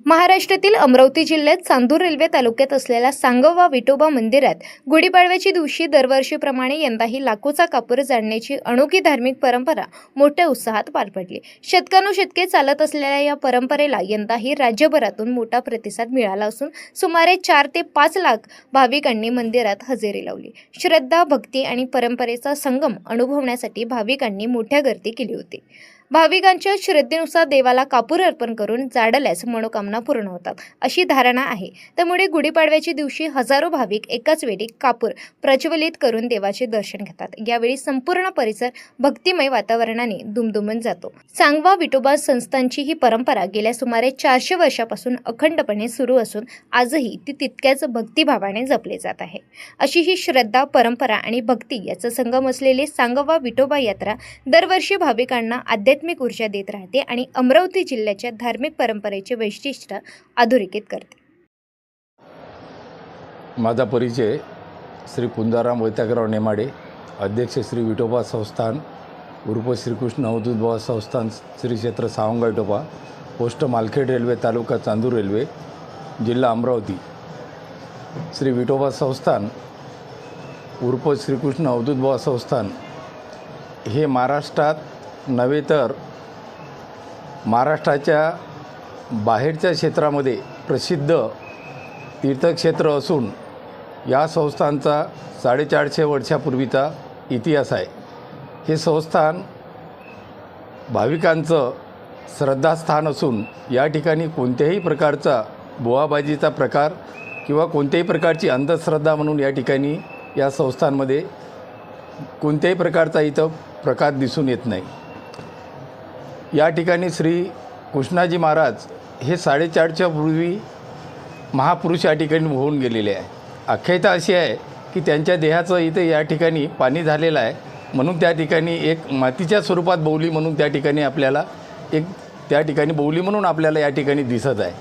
महाराष्ट्रातील अमरावती जिल्ह्यात चांदूर रेल्वे तालुक्यात असलेल्या सांगवा विठोबा मंदिरात गुढीपाडव्याच्या दिवशी दरवर्षीप्रमाणे यंदाही लाखोचा कापूर जाळण्याची अनोखी धार्मिक परंपरा मोठ्या उत्साहात पार पडली। शतकानुशतके चालत असलेल्या या परंपरेला यंदाही राज्यभरातून मोठा प्रतिसाद मिळाला असून सुमारे 4 ते 5 लाख भाविकांनी मंदिरात हजेरी लावली। श्रद्धा, भक्ती आणि परंपरेचा संगम अनुभवण्यासाठी भाविकांनी मोठ्या गर्दी केली होती। भाविकांच्या श्रद्धेनुसार देवाला कापूर अर्पण करून जाळल्यास मनोकामना पूर्ण होतात अशी धारणा आहे। त्यामुळे गुढीपाडव्याच्या दिवशी हजारो भाविक एकाच वेळी कापूर प्रज्वलित करून देवाचे दर्शन घेतात। यावेळी संपूर्ण परिसर भक्तिमय वातावरणाने दुमदुमून जातो। सांगवा विठोबा संस्थांची ही परंपरा गेल्या सुमारे 400 वर्षापासून अखंडपणे सुरू असून आजही ती तितक्याच भक्तिभावाने जपली जात आहे। अशी ही श्रद्धा, परंपरा आणि भक्ती याचा संगम असलेली सांगवा विठोबा यात्रा दरवर्षी भाविकांना आध्यात्मिक ऊर्जा देत राहते आणि अमरावती जिल्ह्याच्या धार्मिक परंपरेचे वैशिष्ट्य अधोरेखित करते। माझा परिचय श्री पुंजाराम वैतागराव नेमाडे, अध्यक्ष श्री विठोबा संस्थान उर्फ श्रीकृष्ण अवधूत बाबा संस्थान, श्री क्षेत्र सावंगा विठोबा, पोस्ट मालखेड रेल्वे, तालुका चांदूर रेल्वे, जिल्हा अमरावती। श्री विठोबा संस्थान उर्फ श्रीकृष्ण अवधूत बाबा संस्थान हे महाराष्ट्रात नव्हे तर महाराष्ट्राच्या बाहेरच्या क्षेत्रामध्ये प्रसिद्ध तीर्थक्षेत्र असून या संस्थानचा 450 वर्षापूर्वीचा इतिहास आहे। हे संस्थान भाविकांचं श्रद्धास्थान असून या ठिकाणी कोणत्याही प्रकारचा बुवाबाजीचा प्रकार किंवा कोणत्याही प्रकारची अंधश्रद्धा म्हणून या ठिकाणी या संस्थांमध्ये कोणत्याही प्रकारचा इथं प्रकार दिसून येत नाही। या ठिकाणी श्री कृष्णाजी महाराज हे 450 पूर्वी महापुरुष या ठिकाणी होऊन गेलेले आहे। आख्यायिका अशी आहे की त्यांच्या देहाचं इथे या ठिकाणी पाणी झालेलं आहे, म्हणून त्या ठिकाणी एक मातीच्या स्वरूपात बौली म्हणून त्या ठिकाणी आपल्याला बौली म्हणून आपल्याला या ठिकाणी दिसत आहे।